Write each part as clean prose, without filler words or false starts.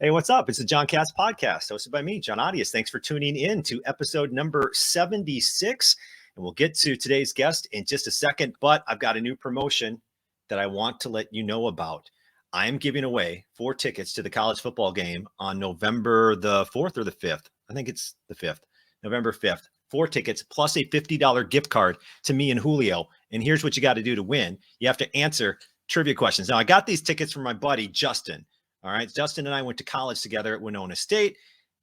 Hey, what's up? It's the John Cast Podcast, hosted by me, John Oates. Thanks for tuning in to episode number 76. And we'll get to today's guest in just a second, but I've got a new promotion that I want to let you know about. I am giving away 4 tickets to the college football game on November the 4th or the 5th. I think it's the 5th, November 5th. 4 tickets plus a $50 gift card to me and Julio. And here's what you got to do to win. You have to answer trivia questions. Now, I got these tickets from my buddy, Justin. All right. Justin and I went to college together at Winona State.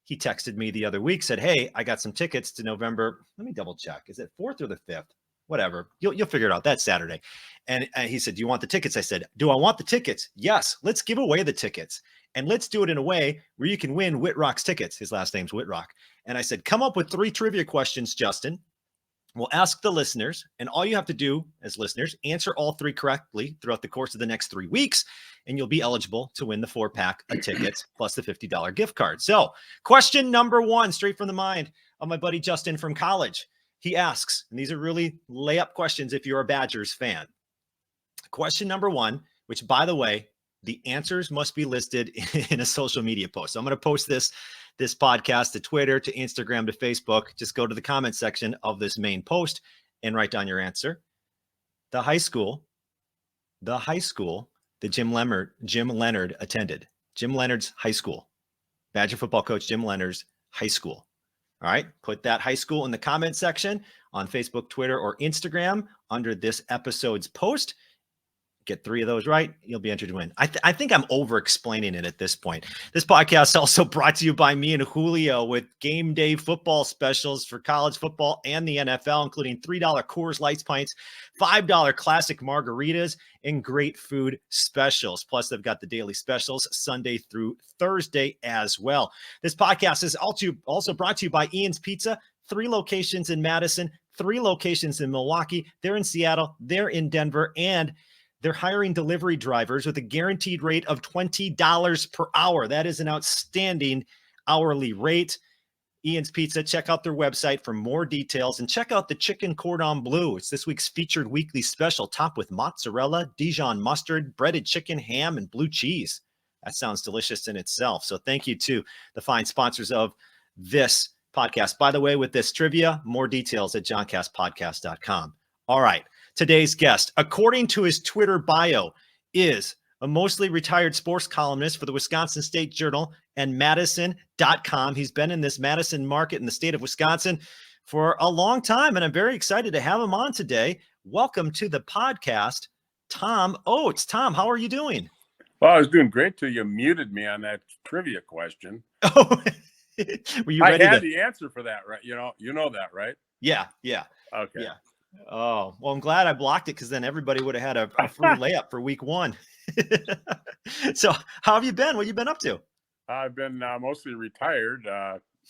He texted me the other week, said, hey, I got some tickets to November. Let me double check. Is it 4th or the 5th? Whatever. You'll figure it out. That's Saturday. And he said, do you want the tickets? I said, do I want the tickets? Yes. Let's give away the tickets. And let's do it in a way where you can win Whitrock's tickets. His last name's Whitrock. And I said, come up with 3 trivia questions, Justin. We'll ask the listeners, and all you have to do as listeners, answer all 3 correctly throughout the course of the next 3 weeks, and you'll be eligible to win the 4-pack of tickets plus the $50 gift card. So question number 1, straight from the mind of my buddy Justin from college. He asks, and these are really layup questions if you're a Badgers fan. Question number 1, which, by the way, the answers must be listed in a social media post. So I'm going to post this podcast to Twitter, to Instagram, to Facebook. Just go to the comment section of this main post and write down your answer. The high school that Jim Leonhard attended. Jim Leonhard's high school. Badger football coach Jim Leonhard's high school. All right. Put that high school in the comment section on Facebook, Twitter, or Instagram under this episode's post. Get 3 of those right, you'll be entered to win. I think I'm over-explaining it at this point. This podcast is also brought to you by me and Julio with game day football specials for college football and the NFL, including $3 Coors Light pints, $5 classic margaritas, and great food specials. Plus, they've got the daily specials Sunday through Thursday as well. This podcast is also brought to you by Ian's Pizza, 3 locations in Madison, 3 locations in Milwaukee. They're in Seattle, they're in Denver, and they're hiring delivery drivers with a guaranteed rate of $20 per hour. That is an outstanding hourly rate. Ian's Pizza, check out their website for more details, and check out the chicken cordon bleu. It's this week's featured weekly special, topped with mozzarella, Dijon mustard, breaded chicken, ham, and blue cheese. That sounds delicious in itself. So thank you to the fine sponsors of this podcast. By the way, with this trivia, more details at johncastpodcast.com. All right. Today's guest, according to his Twitter bio, is a mostly retired sports columnist for the Wisconsin State Journal and Madison.com. He's been in this Madison market in the state of Wisconsin for a long time, and I'm very excited to have him on today. Welcome to the podcast, Tom Oates. Tom, how are you doing? Well, I was doing great till you muted me on that trivia question. Oh, were you ready? I had the answer for that, right? You know that, right? Yeah. Okay. Yeah. Oh, well, I'm glad I blocked it because then everybody would have had a free layup for week 1. So how have you been? What have you been up to? I've been mostly retired.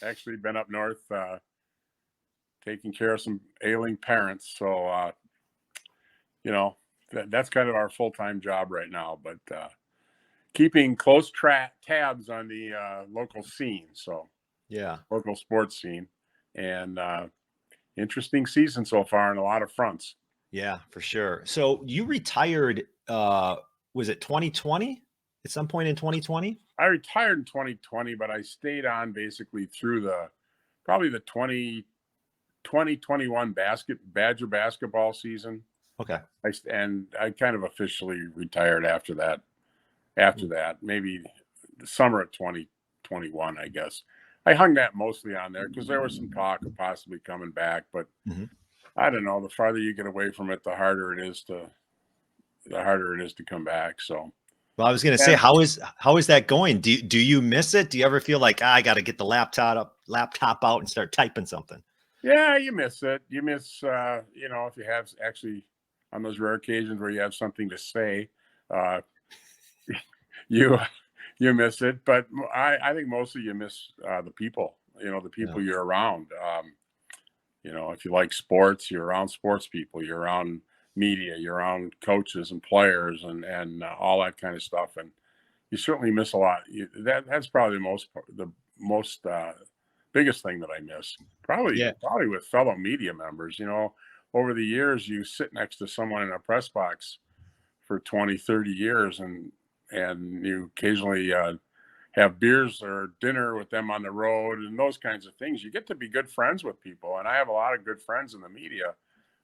Actually been up north taking care of some ailing parents. So, that's kind of our full-time job right now, but keeping close tabs on the local scene. So, yeah, local sports scene. And interesting season so far on a lot of fronts. Yeah, for sure. So you retired, was it 2020? At some point in 2020? I retired in 2020, but I stayed on basically through probably the 2021 Badger basketball season. Okay. I kind of officially retired after that. Maybe the summer of 2021, I guess. I hung that mostly on there because there was some talk of possibly coming back, but I don't know. The farther you get away from it, the harder it is to come back. So, well, I was going to say, how is that going? Do you miss it? Do you ever feel like I got to get the laptop out and start typing something? Yeah, you miss it. You miss, if you have actually on those rare occasions where you have something to say, you miss it. But I think mostly you miss the people. The people you're around. If you like sports, you're around sports people. You're around media. You're around coaches and players and all that kind of stuff. And you certainly miss a lot. That's probably the most biggest thing that I miss. Probably with fellow media members. Over the years, you sit next to someone in a press box for 20, 30 years, and you occasionally have beers or dinner with them on the road and those kinds of things. You get to be good friends with people. And I have a lot of good friends in the media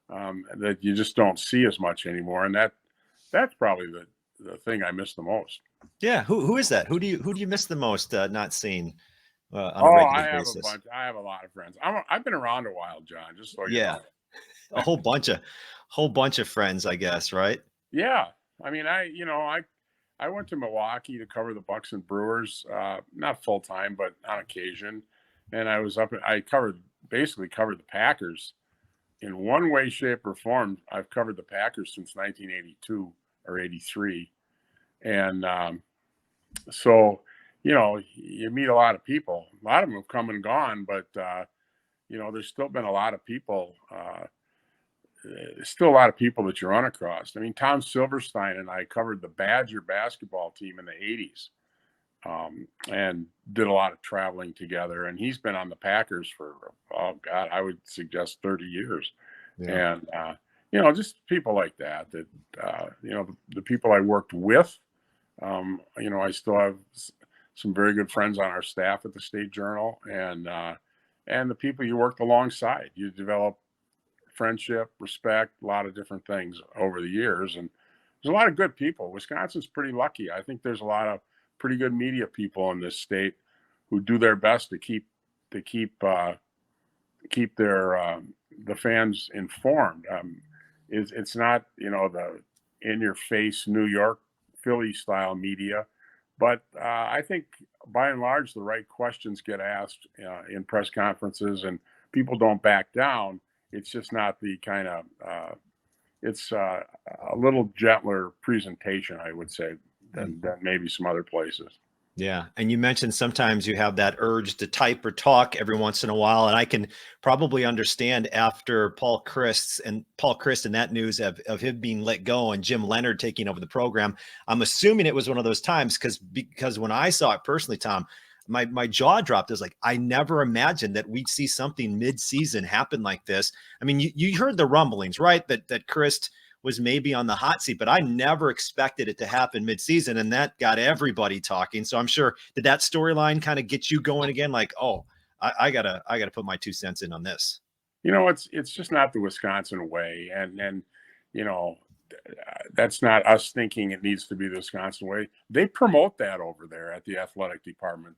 that you just don't see as much anymore. And that's probably the thing I miss the most. Yeah. Who is that? Who do you miss the most not seeing on a Oh, regular I have basis? a bunch. I have a lot of friends. I've been around a while, John, just so you Yeah. know. A whole bunch of friends, I guess, right? Yeah. I mean, I went to Milwaukee to cover the Bucks and Brewers, not full time, but on occasion. And I basically covered the Packers in one way, shape, or form. I've covered the Packers since 1982 or 83. And so, you meet a lot of people. A lot of them have come and gone, but, there's still been a lot of people. There's still a lot of people that you run across. I mean, Tom Silverstein and I covered the Badger basketball team in the 80s and did a lot of traveling together. And he's been on the Packers for, oh, God, I would suggest 30 years. Yeah. And, just people like that, the people I worked with, I still have some very good friends on our staff at the State Journal and the people you worked alongside. You develop friendship, respect, a lot of different things over the years. And there's a lot of good people. Wisconsin's pretty lucky. I think there's a lot of pretty good media people in this state who do their best to keep their the fans informed. It's not, the in-your-face New York, Philly style media, but I think by and large the right questions get asked in press conferences, and people don't back down. It's just not the kind of it's a little gentler presentation, I would say, than maybe some other places. Yeah. And you mentioned sometimes you have that urge to type or talk every once in a while. And I can probably understand after Paul Chryst and that news of him being let go and Jim Leonhard taking over the program. I'm assuming it was one of those times because when I saw it personally, Tom, my jaw dropped. It was like, I never imagined that we'd see something mid-season happen like this. I mean, you heard the rumblings, right? That Chryst was maybe on the hot seat, but I never expected it to happen mid-season, and that got everybody talking. So I'm sure did that storyline kind of get you going again? Like, oh, I gotta put my 2 cents in on this. It's just not the Wisconsin way, and that's not us thinking it needs to be the Wisconsin way. They promote that over there at the athletic department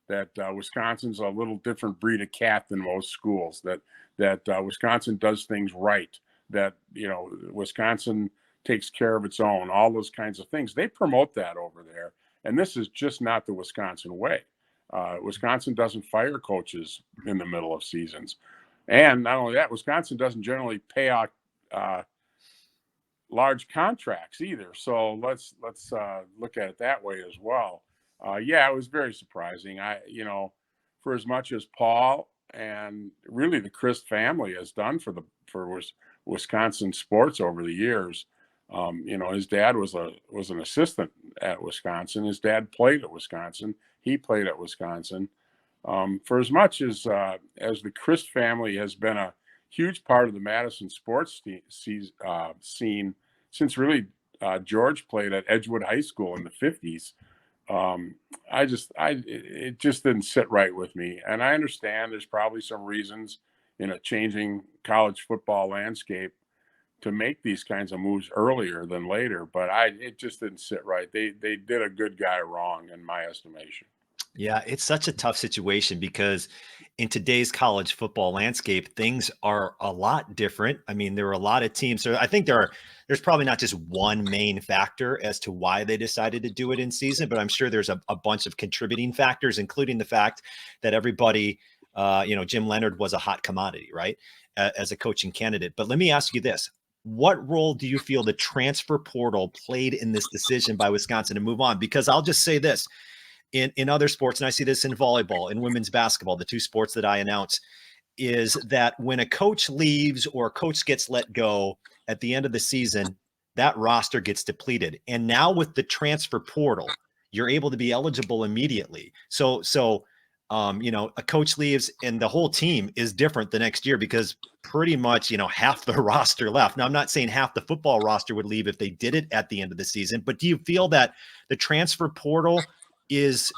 that Wisconsin's a little different breed of cat than most schools. That Wisconsin does things right. That Wisconsin takes care of its own. All those kinds of things. They promote that over there, and this is just not the Wisconsin way. Wisconsin doesn't fire coaches in the middle of seasons, and not only that, Wisconsin doesn't generally pay out large contracts either. So let's look at it that way as well. Yeah, it was very surprising. For as much as Paul and really the Chryst family has done for Wisconsin sports over the years, his dad was an assistant at Wisconsin. His dad played at Wisconsin. He played at Wisconsin. For as much as the Chryst family has been a huge part of the Madison sports scene since really George played at Edgewood High School in the 50s. It just didn't sit right with me. And I understand there's probably some reasons in a changing college football landscape to make these kinds of moves earlier than later, but it just didn't sit right. They did a good guy wrong in my estimation. Yeah, it's such a tough situation because in today's college football landscape, things are a lot different. I mean, there are a lot of teams. So I think there's probably not just one main factor as to why they decided to do it in season, but I'm sure there's a bunch of contributing factors, including the fact that everybody, Jim Leonhard was a hot commodity, right, as a coaching candidate. But let me ask you this. What role do you feel the transfer portal played in this decision by Wisconsin to move on? Because I'll just say this. In other sports, and I see this in volleyball, in women's basketball, the two sports that I announce, is that when a coach leaves or a coach gets let go at the end of the season, that roster gets depleted. And now with the transfer portal, you're able to be eligible immediately. So a coach leaves and the whole team is different the next year because pretty much, half the roster left. Now, I'm not saying half the football roster would leave if they did it at the end of the season, but do you feel that the transfer portal is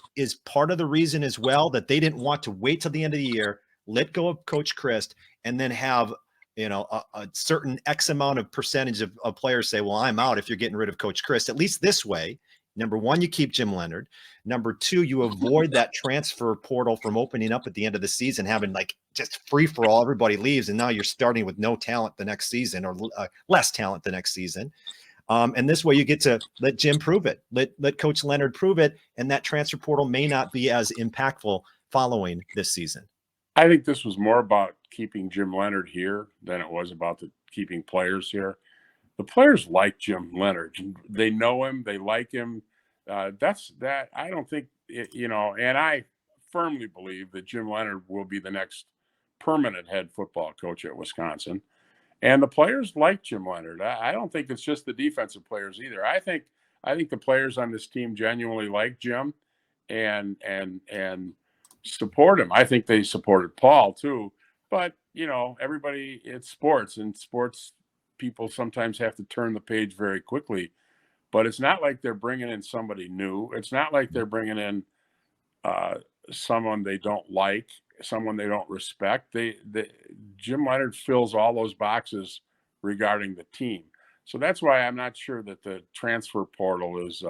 part of the reason as well that they didn't want to wait till the end of the year, let go of Coach Chryst, and then have a certain X amount of percentage of players say, well, I'm out if you're getting rid of Coach Chryst. At least this way, number one, you keep Jim Leonhard. Number two, you avoid that transfer portal from opening up at the end of the season, having like just free for all, everybody leaves, and now you're starting with no talent the next season, or less talent the next season. And this way you get to let Jim prove it, let Coach Leonhard prove it, and that transfer portal may not be as impactful following this season. I think this was more about keeping Jim Leonhard here than it was about keeping players here. The players like Jim Leonhard. They know him. They like him. I don't think, and I firmly believe that Jim Leonhard will be the next permanent head football coach at Wisconsin. And the players like Jim Leonhard. I don't think it's just the defensive players either. I think the players on this team genuinely like Jim and support him. I think they supported Paul too. But, everybody, it's sports, and sports people sometimes have to turn the page very quickly. But it's not like they're bringing in somebody new. It's not like they're bringing in someone they don't like, someone they don't respect. Jim Leonhard fills all those boxes regarding the team. So that's why I'm not sure that the transfer portal is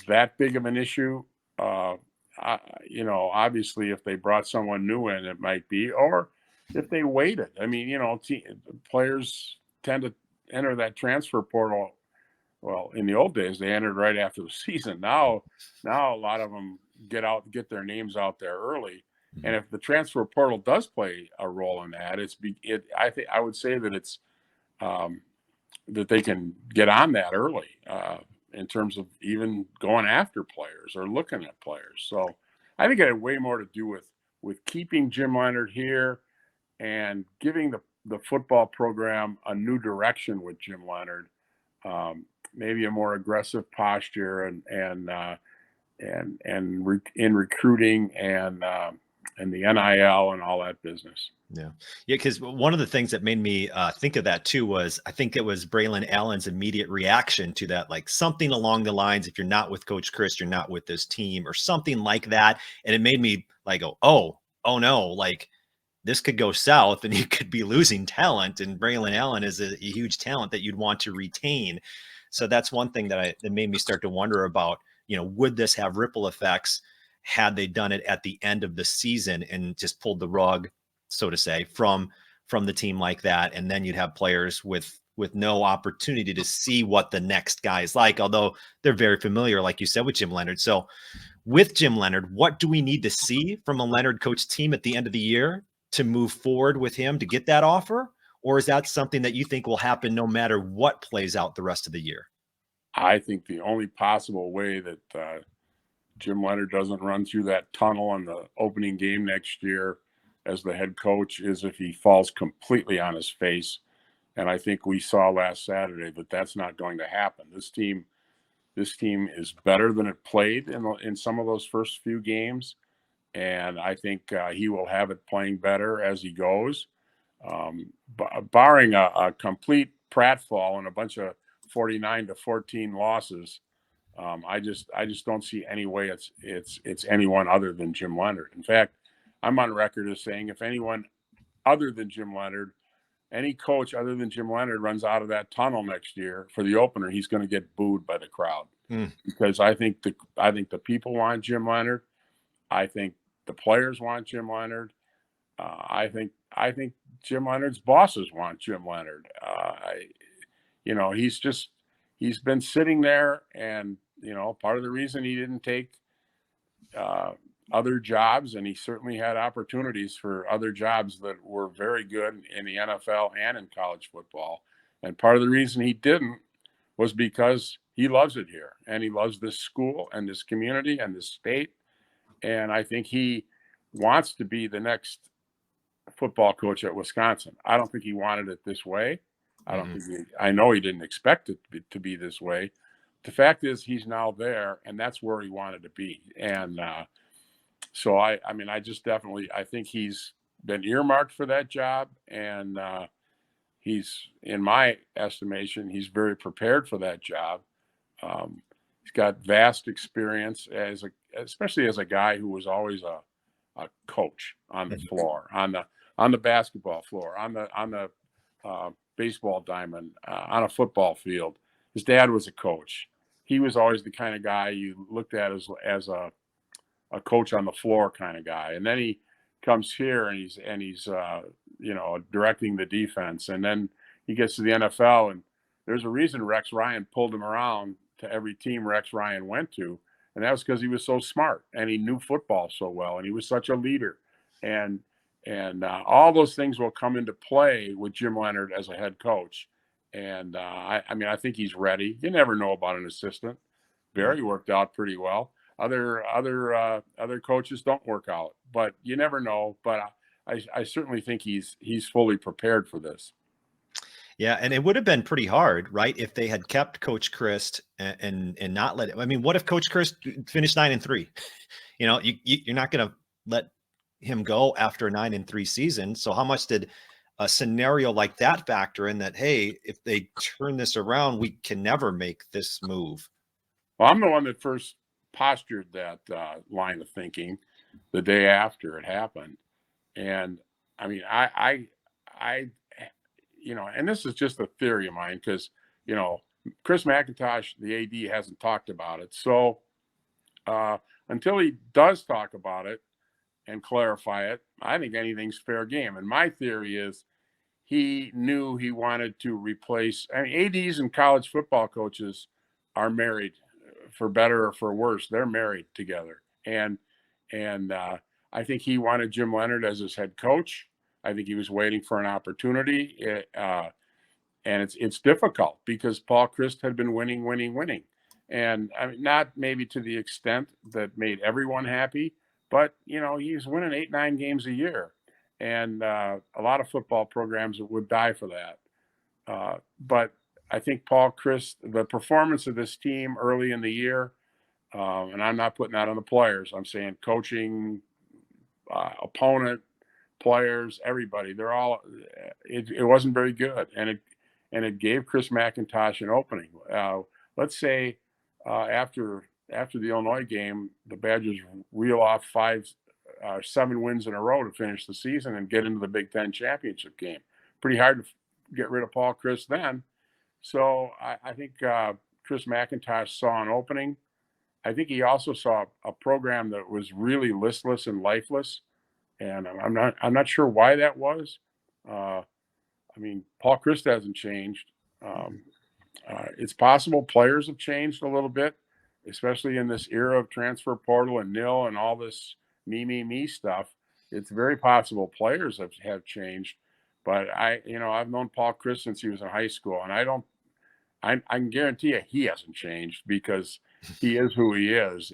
that big of an issue. Obviously, if they brought someone new in, it might be, or if they waited. I mean, players tend to enter that transfer portal. Well, in the old days, they entered right after the season. Now a lot of them get their names out there early. And if the transfer portal does play a role in that, I would say that it's that they can get on that early in terms of even going after players or looking at players. So I think it had way more to do with keeping Jim Leonhard here and giving the football program a new direction with Jim Leonhard. Maybe a more aggressive posture and in recruiting and the NIL and all that business. Yeah. Because one of the things that made me think of that too was, I think it was Braylon Allen's immediate reaction to that, like something along the lines, if you're not with Coach Chryst, you're not with this team, or something like that. And it made me like, oh no, like this could go south and you could be losing talent. And Braylon Allen is a huge talent that you'd want to retain. So that's one thing that made me start to wonder about, would this have ripple effects had they done it at the end of the season and just pulled the rug, so to say, from the team like that. And then you'd have players with no opportunity to see what the next guy is like, although they're very familiar, like you said, with Jim Leonhard. So with Jim Leonhard, what do we need to see from a Leonhard coach team at the end of the year to move forward with him to get that offer? Or is that something that you think will happen no matter what plays out the rest of the year? I think the only possible way that Jim Leonhard doesn't run through that tunnel on the opening game next year as the head coach is if he falls completely on his face. And I think we saw last Saturday that that's not going to happen. This team is better than it played in some of those first few games. And I think he will have it playing better as he goes. Barring a complete pratfall and a bunch of 49-14 losses, I just don't see any way it's anyone other than Jim Leonhard. In fact, I'm on record as saying if anyone other than Jim Leonhard, any coach other than Jim Leonhard runs out of that tunnel next year for the opener, he's going to get booed by the crowd. Because I think the people want Jim Leonhard. I think the players want Jim Leonhard. I think Jim Leonhard's bosses want Jim Leonhard. He's been sitting there, and part of the reason he didn't take other jobs, and he certainly had opportunities for other jobs that were very good in the NFL and in college football. And part of the reason he didn't was because he loves it here, and he loves this school and this community and this state. And I think he wants to be the next football coach at Wisconsin. I don't think he wanted it this way. I know he didn't expect it to be this way. The fact is he's now there, and that's where he wanted to be. And so I think he's been earmarked for that job, and he's, in my estimation, he's very prepared for that job. He's got vast experience especially as a guy who was always a coach on the floor, on the basketball floor, on the baseball diamond, on a football field. His dad was a coach. He was always the kind of guy you looked at as a coach on the floor kind of guy. And then he comes here and he's directing the defense. And then he gets to the NFL, and there's a reason Rex Ryan pulled him around to every team Rex Ryan went to. And that was because he was so smart and he knew football so well, and he was such a leader. And all those things will come into play with Jim Leonhard as a head coach. And I think he's ready. You never know about an assistant. Barry worked out pretty well. Other coaches don't work out, but you never know. But I certainly think he's fully prepared for this. Yeah, and it would have been pretty hard, right, if they had kept Coach Chryst and not let it. I mean, what if Coach Chryst finished 9-3? You're not going to let him go after a 9-3 season. So how much did a scenario like that factor in that? Hey, if they turn this around, we can never make this move. Well, I'm the one that first postured that line of thinking the day after it happened. And I mean, I and this is just a theory of mine because, Chris McIntosh, the AD, hasn't talked about it. So until he does talk about it and clarify it, I think anything's fair game. And my theory is he knew he wanted to replace. I mean, ADs and college football coaches are married, for better or for worse. They're married together. And I think he wanted Jim Leonhard as his head coach. I think he was waiting for an opportunity. And it's difficult because Paul Chryst had been winning. And I mean, not maybe to the extent that made everyone happy, but, he's winning 8-9 games a year. And a lot of football programs would die for that. But I think Paul Chryst, the performance of this team early in the year, and I'm not putting that on the players. I'm saying coaching, opponent, players, everybody. They're all. It wasn't very good, and it gave Chris McIntosh an opening. Let's say after the Illinois game, the Badgers reel off 7 wins in a row to finish the season and get into the Big Ten championship game. Pretty hard to get rid of Paul Chryst then. So I think Chris McIntosh saw an opening. I think he also saw a program that was really listless and lifeless, and I'm not sure why that was. I mean, Paul Chryst hasn't changed. It's possible players have changed a little bit, especially in this era of transfer portal and nil and all this me stuff. It's very possible players have changed. But I've known Paul Chryst since he was in high school, and I can guarantee you he hasn't changed because he is who he is.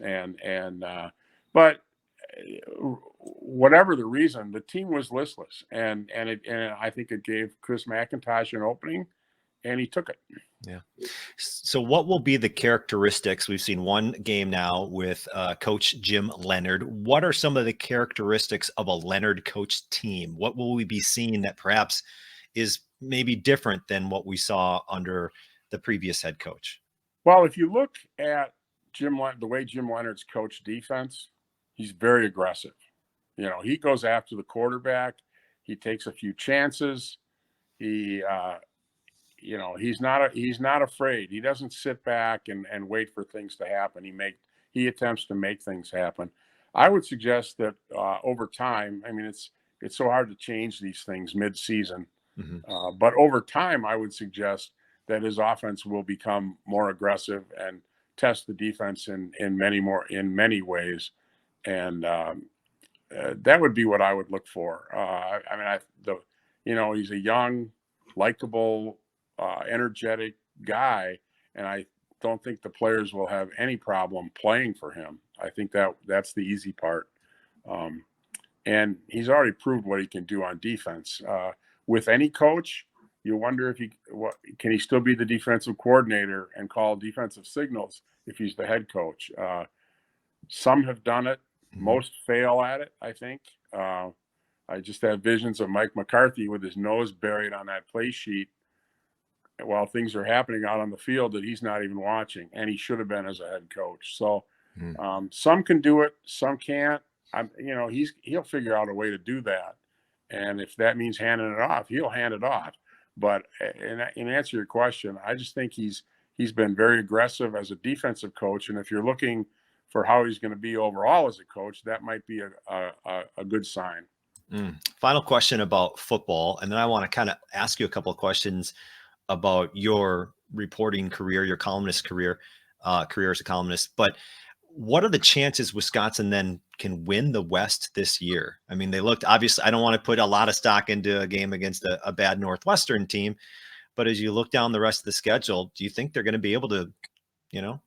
But whatever the reason, the team was listless, and I think it gave Chris McIntosh an opening, and he took it. Yeah. So what will be the characteristics? We've seen one game now with Coach Jim Leonhard. What are some of the characteristics of a Leonhard coach team? What will we be seeing that perhaps is maybe different than what we saw under the previous head coach? Well, if you look at the way Jim Leonhard's coached defense, he's very aggressive. He goes after the quarterback. He takes a few chances. He's not afraid. He doesn't sit back and wait for things to happen. He attempts to make things happen. I would suggest that over time, I mean, it's so hard to change these things mid-season, but over time, I would suggest that his offense will become more aggressive and test the defense in many ways, and that would be what I would look for. He's a young, likable, energetic guy, and I don't think the players will have any problem playing for him. I think that's the easy part, and he's already proved what he can do on defense. With any coach, you wonder if can he still be the defensive coordinator and call defensive signals if he's the head coach. Some have done it. Most fail at it, I think. I just have visions of Mike McCarthy with his nose buried on that play sheet, while things are happening out on the field that he's not even watching, and he should have been as a head coach. So some can do it, some can't. He'll figure out a way to do that, and if that means handing it off, he'll hand it off. But in answer to your question, I just think he's been very aggressive as a defensive coach, and if you're looking for how he's going to be overall as a coach, that might be a good sign. Final question about football, and then I want to kind of ask you a couple of questions about your reporting career, your columnist career as a columnist. But what are the chances Wisconsin then can win the West this year? I mean, they looked, obviously, I don't want to put a lot of stock into a game against a bad Northwestern team, but as you look down the rest of the schedule, do you think they're going to be able to,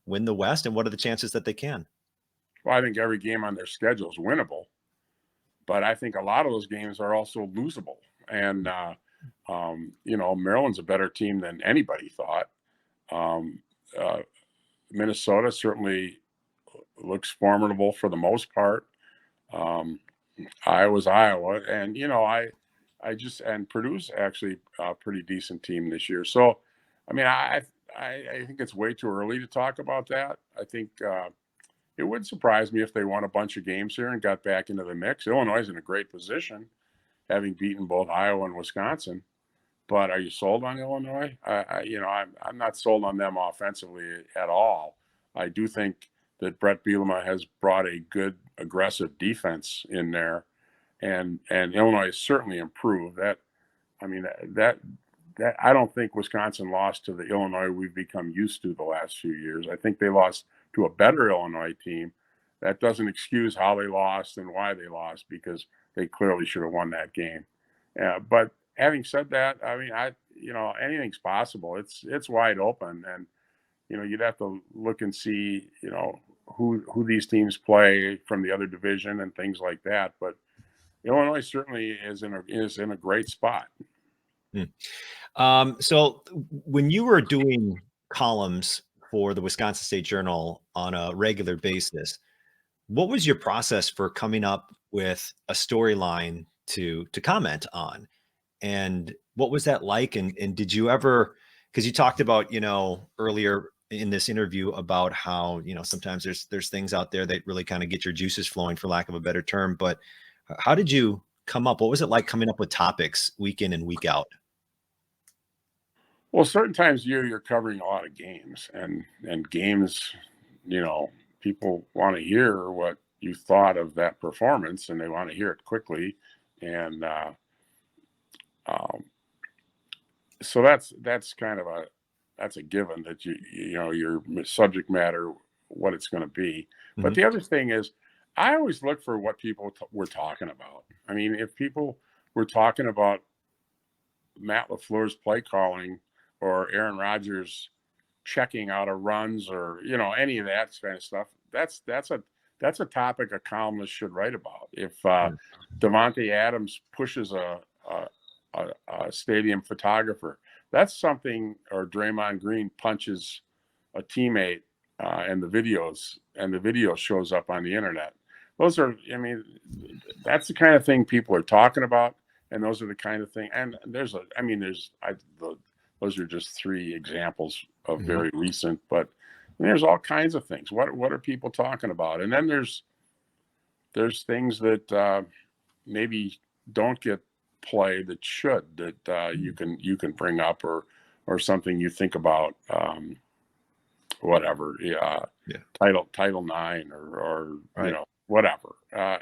win the West? And what are the chances that they can? Well, I think every game on their schedule is winnable, but I think a lot of those games are also losable. And, Maryland's a better team than anybody thought. Minnesota certainly looks formidable for the most part. Iowa's Iowa, and and Purdue's actually a pretty decent team this year. So, I mean, I think it's way too early to talk about that. I think it would surprise me if they won a bunch of games here and got back into the mix. Illinois is in a great position, having beaten both Iowa and Wisconsin. But are you sold on Illinois? I'm not sold on them offensively at all. I do think that Brett Bielema has brought a good, aggressive defense in there, and Illinois has certainly improved. That I don't think Wisconsin lost to the Illinois we've become used to the last few years. I think they lost to a better Illinois team. That doesn't excuse how they lost and why they lost, because they clearly should have won that game. But having said that, I mean, anything's possible. It's wide open, and you'd have to look and see, who these teams play from the other division and things like that. But Illinois certainly is in a great spot. So when you were doing columns for the Wisconsin State Journal on a regular basis, what was your process for coming up with a storyline to comment on? And what was that like? And did you ever, because you talked about, earlier in this interview about how, sometimes there's things out there that really kind of get your juices flowing, for lack of a better term. But how did you come up? What was it like coming up with topics week in and week out? Well, certain times of year you're covering a lot of games, and games, people want to hear what you thought of that performance, and they want to hear it quickly. And so that's kind of a given that your subject matter, what it's going to be. Mm-hmm. But the other thing is, I always look for what people were talking about. I mean, if people were talking about Matt LaFleur's play calling, or Aaron Rodgers checking out of runs, or any of that kind of stuff, that's a topic a columnist should write about. If Davante Adams pushes a stadium photographer, that's something, or Draymond Green punches a teammate, and the video shows up on the internet. Those are, that's the kind of thing people are talking about, and those are the kind of thing. And those are just three examples of very recent, but there's all kinds of things. What are people talking about? And then there's things that maybe don't get play that should, that you can bring up, or something you think about, whatever, Title IX, or right. Whatever, so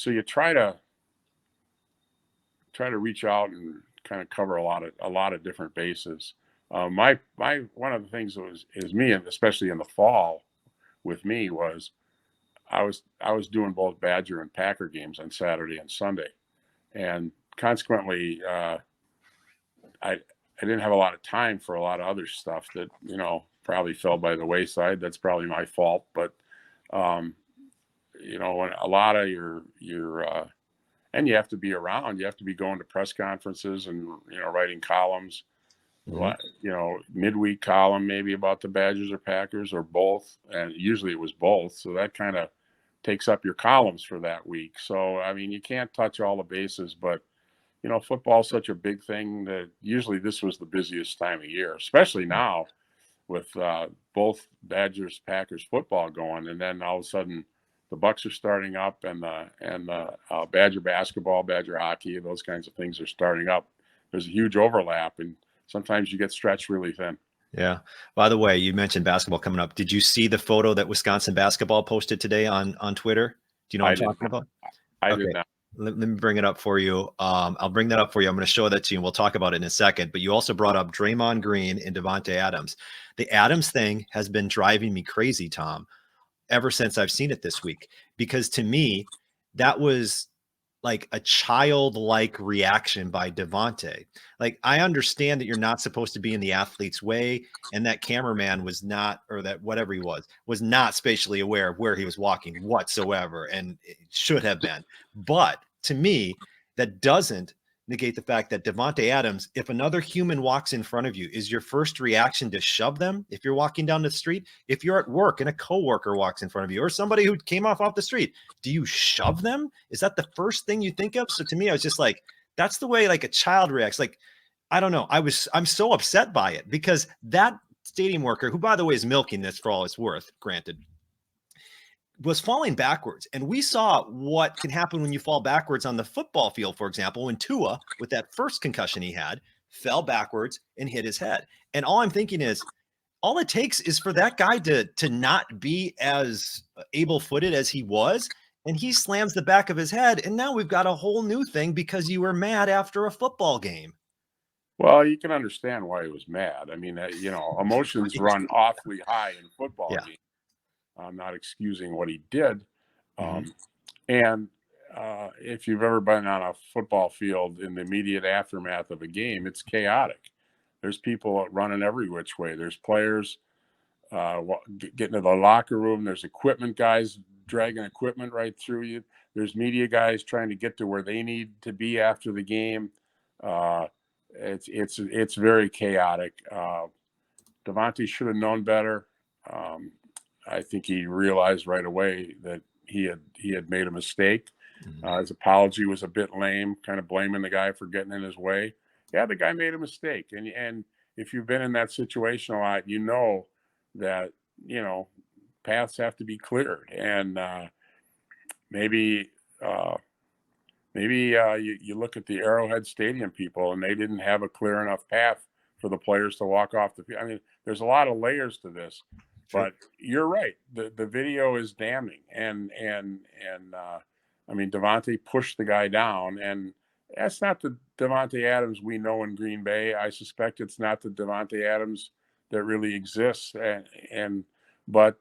you try to reach out and kind of cover a lot of different bases. My one of the things that is me, and especially in the fall with me, was I was doing both Badger and Packer games on Saturday and Sunday, and consequently I didn't have a lot of time for a lot of other stuff that probably fell by the wayside. That's probably my fault, but when a lot of your and you have to be around. You have to be going to press conferences and writing columns. Midweek column maybe about the Badgers or Packers, or both, and usually it was both. So that kind of takes up your columns for that week. So I mean, you can't touch all the bases, but you know, football is such a big thing that usually this was the busiest time of year, especially now with both Badgers Packers football going, and then all of a sudden the Bucks are starting up, and the Badger basketball, Badger hockey, those kinds of things are starting up. There's a huge overlap, and sometimes you get stretched really thin. Yeah. By the way, you mentioned basketball coming up. Did you see the photo that Wisconsin basketball posted today on Twitter? Do you know what I'm talking about? I Okay. did not. Let me bring it up for you. I'll bring that up for you. I'm going to show that to you, and we'll talk about it in a second. But you also brought up Draymond Green and Davante Adams. The Adams thing has been driving me crazy, Tom, ever since I've seen it this week, because to me, that was like a childlike reaction by Davante. Like, I understand that you're not supposed to be in the athlete's way, and that cameraman was not, or that whatever he was not spatially aware of where he was walking whatsoever, and it should have been. But to me, that doesn't negate the fact that Davante Adams, if another human walks in front of you, is your first reaction to shove them if you're walking down the street? If you're at work and a coworker walks in front of you, or somebody who came off the street, do you shove them? Is that the first thing you think of? So to me, I was just like, that's the way like a child reacts. Like, I don't know. I'm so upset by it, because that stadium worker, who by the way is milking this for all it's worth, granted, was falling backwards. And we saw what can happen when you fall backwards on the football field, for example, when Tua, with that first concussion he had, fell backwards and hit his head. And all I'm thinking is, all it takes is for that guy to not be as able-footed as he was, and he slams the back of his head, and now we've got a whole new thing because you were mad after a football game. Well, you can understand why he was mad. I mean, you know, emotions run awfully high in football games. I'm not excusing what he did. And if you've ever been on a football field in the immediate aftermath of a game, it's chaotic. There's people running every which way. There's players getting to the locker room. There's equipment guys dragging equipment right through you. There's media guys trying to get to where they need to be after the game. It's very chaotic. Davante should have known better. I think he realized right away that he had made a mistake. His apology was a bit lame, kind of blaming the guy for getting in his way. Yeah, the guy made a mistake, and if you've been in that situation a lot, you know that, you know, paths have to be cleared, and maybe you look at the Arrowhead Stadium people, and they didn't have a clear enough path for the players to walk off the field. I mean, there's a lot of layers to this. Sure. But you're right. The video is damning, and I mean, Davante pushed the guy down, and that's not the Davante Adams we know in Green Bay. I suspect it's not the Davante Adams that really exists, but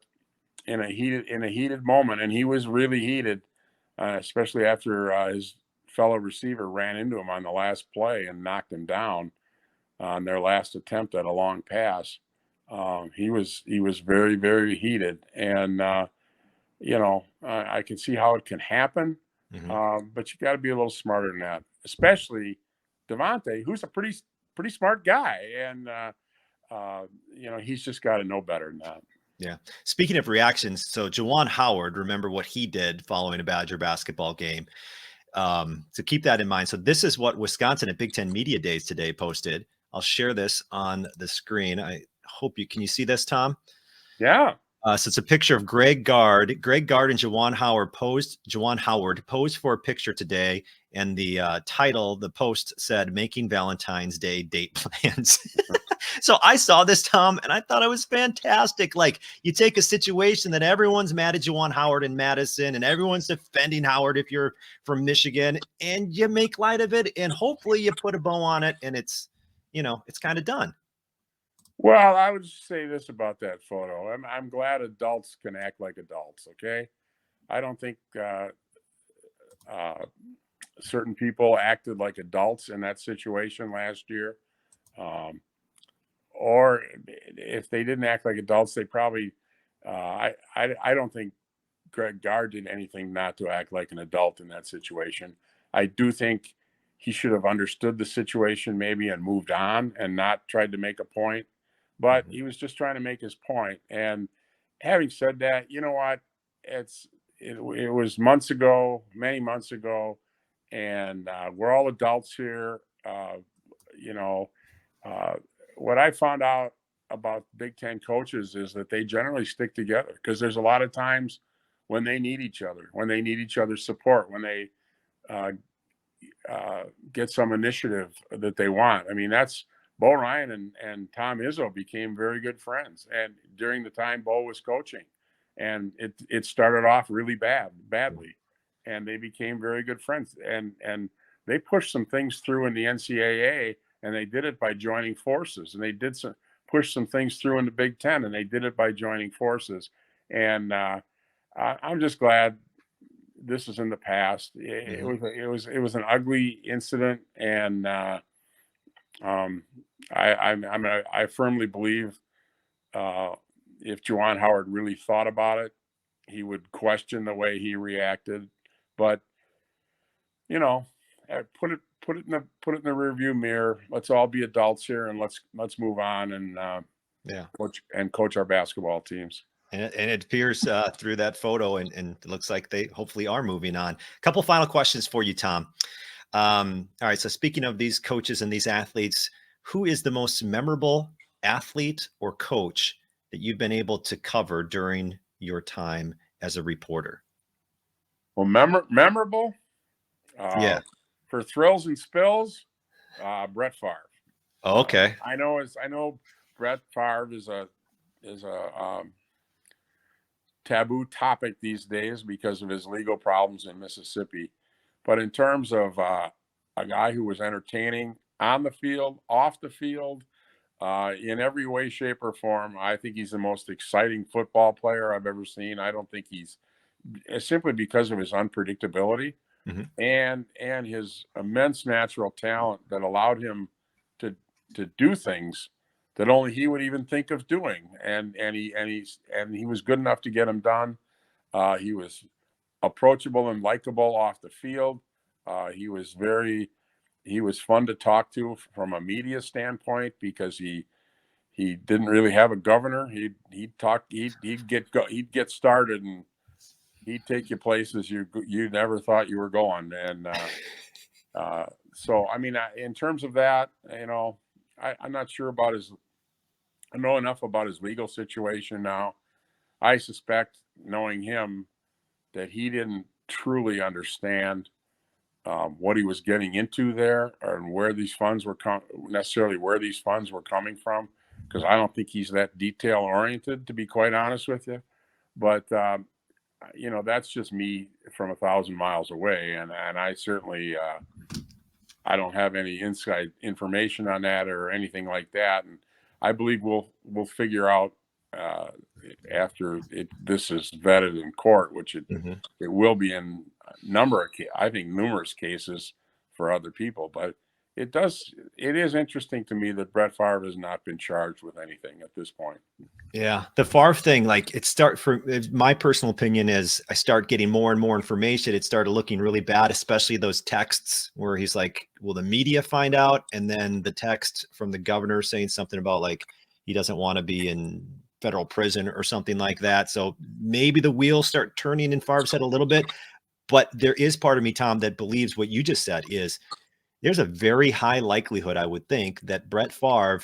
in a heated moment, and he was really heated, especially after his fellow receiver ran into him on the last play and knocked him down on their last attempt at a long pass. He was very, very heated, and you know, I can see how it can happen, but you got to be a little smarter than that, especially Davante, who's a pretty smart guy, and you know, he's just got to know better than that. Yeah. Speaking of reactions, so Juwan Howard, remember what he did following a Badger basketball game. So keep that in mind. So this is what Wisconsin at Big Ten Media Days today posted. I'll share this on the screen. I hope can you see this, Tom? Yeah. So it's a picture of Greg Gard and Juwan Howard posed for a picture today. And the title, the post said, "Making Valentine's Day Date Plans." So I saw this, Tom, and I thought it was fantastic. Like, you take a situation that everyone's mad at Juwan Howard in Madison, and everyone's defending Howard if you're from Michigan, and you make light of it, and hopefully you put a bow on it, and it's, you know, it's kind of done. Well, I would say this about that photo. I'm glad adults can act like adults, okay? I don't think certain people acted like adults in that situation last year. Or if they didn't act like adults, they probably I don't think Greg Gard did anything not to act like an adult in that situation. I do think he should have understood the situation maybe and moved on and not tried to make a point. But he was just trying to make his point. And having said that, you know what? It was months ago, many months ago, and we're all adults here. You know, what I found out about Big Ten coaches is that they generally stick together, because there's a lot of times when they need each other, when they need each other's support, when they get some initiative that they want. I mean, that's Bo Ryan and Tom Izzo became very good friends, and during the time Bo was coaching, and it started off really badly, and they became very good friends, and they pushed some things through in the NCAA, and they did it by joining forces, and they push some things through in the Big Ten, and they did it by joining forces. And I'm just glad this is in the past. It was an ugly incident, and I firmly believe if Juwan Howard really thought about it, he would question the way he reacted. But you know, put it in the rearview mirror. Let's all be adults here, and let's move on and coach our basketball teams. And it appears through that photo, and it looks like they hopefully are moving on. A couple final questions for you, Tom. All right. So speaking of these coaches and these athletes, who is the most memorable athlete or coach that you've been able to cover during your time as a reporter? Well, memorable. For thrills and spills, Brett Favre. Oh, okay. I know Brett Favre is a taboo topic these days because of his legal problems in Mississippi. But in terms of a guy who was entertaining on the field, off the field, in every way, shape, or form, I think he's the most exciting football player I've ever seen. I don't think he's, simply because of his unpredictability and his immense natural talent that allowed him to do things that only he would even think of doing, and he was good enough to get them done. He was approachable and likable off the field. He was fun to talk to from a media standpoint, because he didn't really have a governor. He'd get started, and he'd take you places you never thought you were going. And so, I mean, in terms of that, I'm not sure about I know enough about his legal situation now. I suspect, knowing him, that he didn't truly understand what he was getting into there, and where these funds were coming from, because I don't think he's that detail oriented, to be quite honest with you. But that's just me from 1,000 miles away, and I certainly I don't have any inside information on that or anything like that. And I believe we'll figure out after this is vetted in court, which it will be in numerous cases for other people. But it is interesting to me that Brett Favre has not been charged with anything at this point. Yeah, the Favre thing, like my personal opinion is, I start getting more and more information. It started looking really bad, especially those texts where he's like, will the media find out? And then the text from the governor saying something about like he doesn't want to be in federal prison or something like that. So maybe the wheels start turning in Favre's head a little bit. But there is part of me, Tom, that believes what you just said is there's a very high likelihood, I would think, that Brett Favre,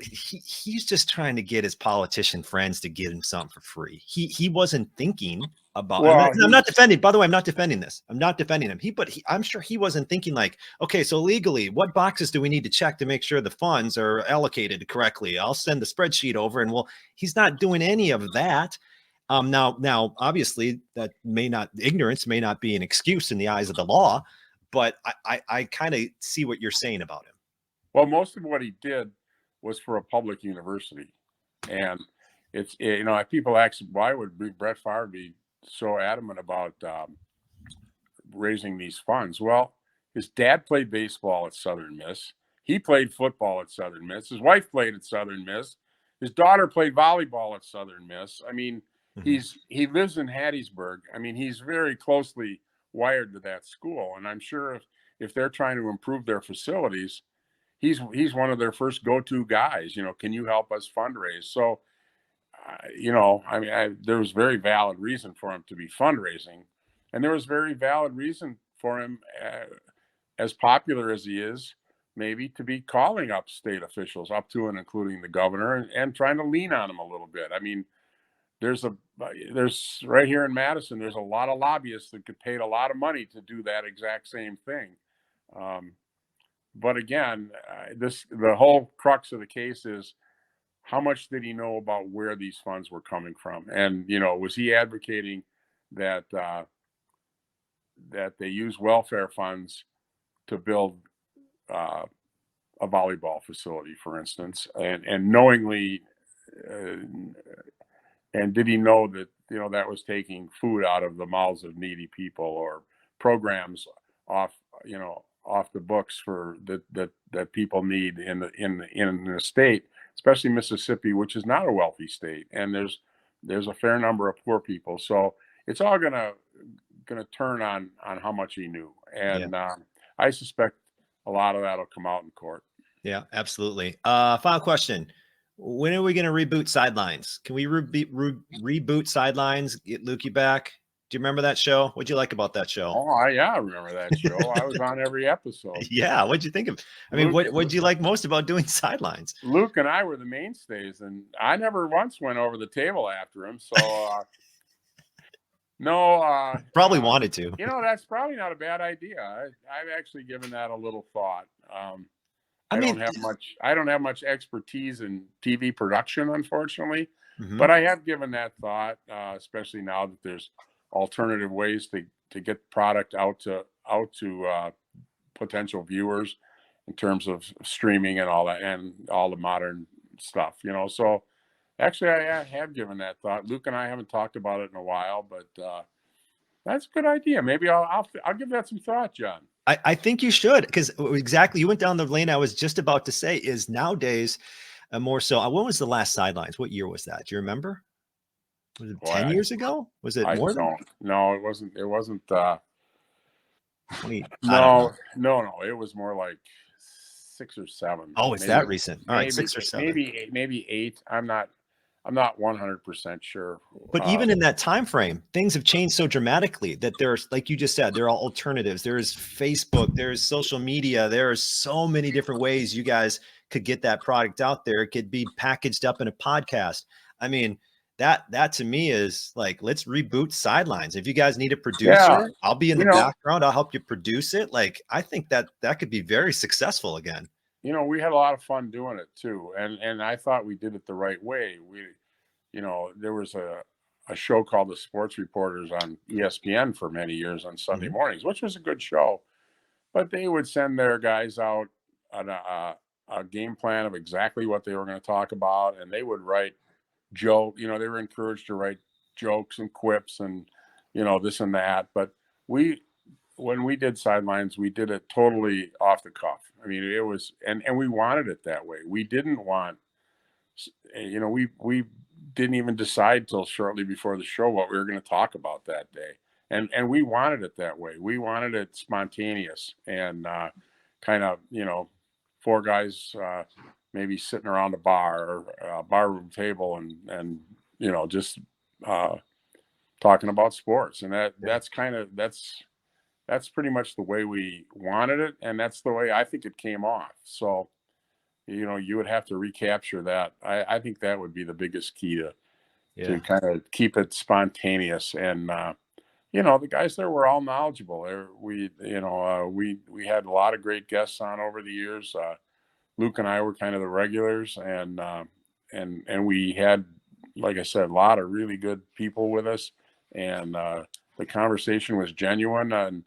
he's just trying to get his politician friends to give him something for free. He wasn't thinking about, I'm not defending, by the way, I'm not defending this. I'm not defending him. I'm sure he wasn't thinking like, okay, so legally, what boxes do we need to check to make sure the funds are allocated correctly? I'll send the spreadsheet over, and he's not doing any of that. Now, obviously, ignorance may not be an excuse in the eyes of the law, but I kind of see what you're saying about him. Well, most of what he did was for a public university, and it's people ask, why would Brett Favre be so adamant about raising these funds? Well, his dad played baseball at Southern Miss. He played football at Southern Miss. His wife played at Southern Miss. His daughter played volleyball at Southern Miss. I mean, he lives in Hattiesburg. I mean, he's very closely wired to that school, and I'm sure if they're trying to improve their facilities, he's one of their first go-to guys. Can you help us fundraise? So, I mean, there was very valid reason for him to be fundraising, and there was very valid reason for him, as popular as he is, maybe to be calling up state officials, up to and including the governor, and trying to lean on him a little bit. I mean, there's right here in Madison, there's a lot of lobbyists that get paid a lot of money to do that exact same thing. But again, the whole crux of the case is, how much did he know about where these funds were coming from? And, was he advocating that they use welfare funds to build a volleyball facility, for instance, and knowingly, and did he know that, that was taking food out of the mouths of needy people, or programs off the books for that people need in the state, especially Mississippi, which is not a wealthy state, and there's a fair number of poor people. So it's all gonna turn on how much he knew, and I suspect a lot of that'll come out in court. Yeah, absolutely. Final question: when are we going to reboot Sidelines? Can we reboot Sidelines? Get Lukey back? Do you remember that show? What'd you like about that show? Oh, I remember that show. I was on every episode. Yeah, what'd you think of? I mean, what'd you like most about doing Sidelines? Luke and I were the mainstays, and I never once went over the table after him. So, no, probably wanted to. That's probably not a bad idea. I've actually given that a little thought. I don't have much expertise in TV production, unfortunately, but I have given that thought, especially now that there's alternative ways to get product out to potential viewers in terms of streaming and all that, and all the modern stuff, So actually, I have given that thought. Luke and I haven't talked about it in a while, but that's a good idea. Maybe I'll give that some thought, John. I think you should, because exactly, you went down the lane I was just about to say. Is nowadays more so. When was the last Sidelines? What year was that? Do you remember? Was it 10 years ago? Was it more? No, it wasn't. It wasn't. 20, no. It was more like 6 or 7. Oh, it's that recent. All right, 6 or 7. Maybe 8. I'm not 100% sure. But even in that time frame, things have changed so dramatically that there's, like you just said, there are alternatives. There's Facebook, there's social media. There are so many different ways you guys could get that product out there. It could be packaged up in a podcast. I mean, that to me is like, let's reboot Sidelines. If you guys need a producer, I'll be in the background. I'll help you produce it. Like, I think that could be very successful again. We had a lot of fun doing it too. And I thought we did it the right way. There was a show called The Sports Reporters on ESPN for many years on Sunday mornings, which was a good show, but they would send their guys out on a game plan of exactly what they were going to talk about. And they would write joke, they were encouraged to write jokes and quips and, this and that. But when we did Sidelines, we did it totally off the cuff. I mean, it was, and we wanted it that way. We didn't want, we didn't even decide till shortly before the show what we were going to talk about that day. And we wanted it that way. We wanted it spontaneous and kind of, 4 guys maybe sitting around a bar or a barroom table and just talking about sports. And that's pretty much the way we wanted it. And that's the way I think it came off. So, you would have to recapture that. I think that would be the biggest key to kind of keep it spontaneous. And, the guys there were all knowledgeable. We had a lot of great guests on over the years. Luke and I were kind of the regulars, and we had, like I said, a lot of really good people with us, and the conversation was genuine. And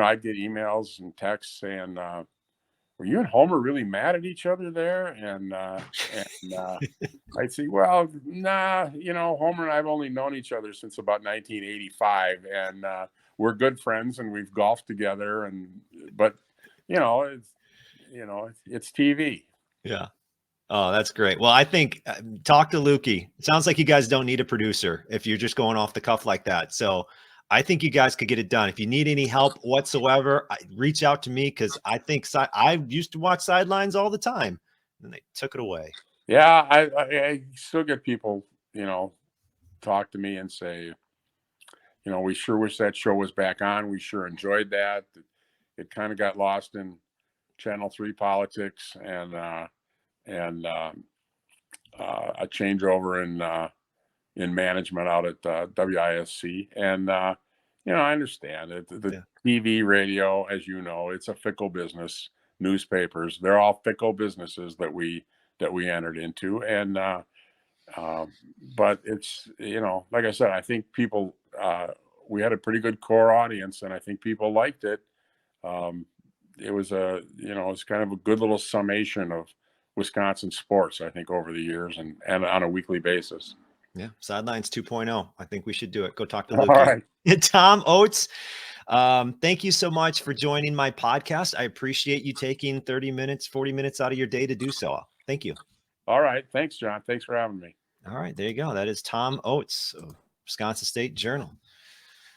I'd get emails and texts saying, "Were you and Homer really mad at each other there?" And I'd say, "Well, nah, Homer and I've only known each other since about 1985, and we're good friends, and we've golfed together, but it's TV." Yeah. Oh, that's great. Well, I think talk to Lukey. It sounds like you guys don't need a producer if you're just going off the cuff like that. So I think you guys could get it done. If you need any help whatsoever, reach out to me, because I think I used to watch Sidelines all the time, and they took it away. Yeah, I still get people, talk to me and say, we sure wish that show was back on. We sure enjoyed that. It kind of got lost in Channel 3 politics and a changeover in management out at WISC. And I understand it. The TV, radio, as you know, it's a fickle business. Newspapers, they're all fickle businesses that we entered into. And but it's, like I said, I think people, we had a pretty good core audience, and I think people liked it. It was it's kind of a good little summation of Wisconsin sports, I think, over the years and on a weekly basis. Yeah. Sidelines 2.0. I think we should do it. Go talk to All Luke. right. Tom Oates. Thank you so much for joining my podcast. I appreciate you taking 30 minutes, 40 minutes out of your day to do so. Thank you. All right. Thanks, John. Thanks for having me. All right. There you go. That is Tom Oates of Wisconsin State Journal.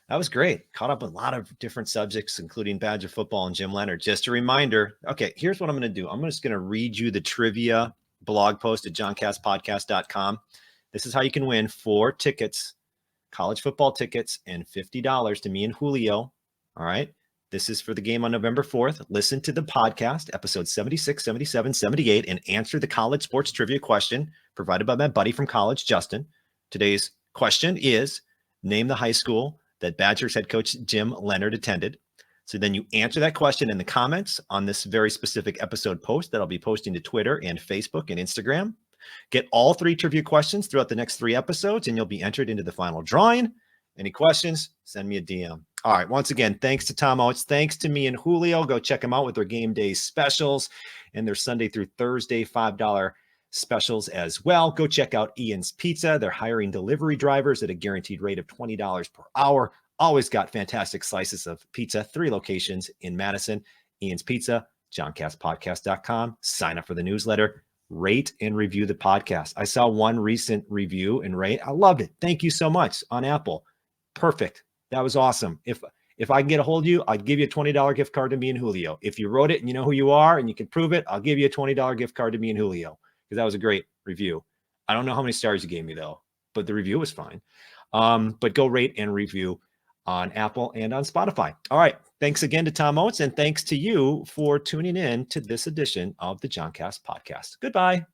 That was great. Caught up with a lot of different subjects, including Badger football and Jim Leonhard. Just a reminder. Okay, here's what I'm going to do. I'm just going to read you the trivia blog post at johncastpodcast.com. This is how you can win 4 tickets, college football tickets, and $50 to me and Julio. All right. This is for the game on November 4th. Listen to the podcast, episode 76, 77, 78, and answer the college sports trivia question provided by my buddy from college, Justin. Today's question is, name the high school that Badgers head coach Jim Leonhard attended. So then you answer that question in the comments on this very specific episode post that I'll be posting to Twitter and Facebook and Instagram. Get all 3 trivia questions throughout the next 3 episodes, and you'll be entered into the final drawing. Any questions? Send me a DM. All right. Once again, thanks to Tom Oates. Thanks to me and Julio. Go check them out with their game day specials and their Sunday through Thursday $5 specials as well. Go check out Ian's Pizza. They're hiring delivery drivers at a guaranteed rate of $20 per hour. Always got fantastic slices of pizza. 3 locations in Madison. Ian's Pizza, johncastpodcast.com. Sign up for the newsletter. Rate and review the podcast. I saw one recent review and rate. I loved it. Thank you so much on Apple. Perfect. That was awesome. If I can get a hold of you, I'd give you a $20 gift card to me and Julio. If you wrote it and you know who you are and you can prove it, I'll give you a $20 gift card to me and Julio, because that was a great review. I don't know how many stars you gave me though, but the review was fine. But go rate and review on Apple and on Spotify. All right. Thanks again to Tom Oates, and thanks to you for tuning in to this edition of the Johncast podcast. Goodbye.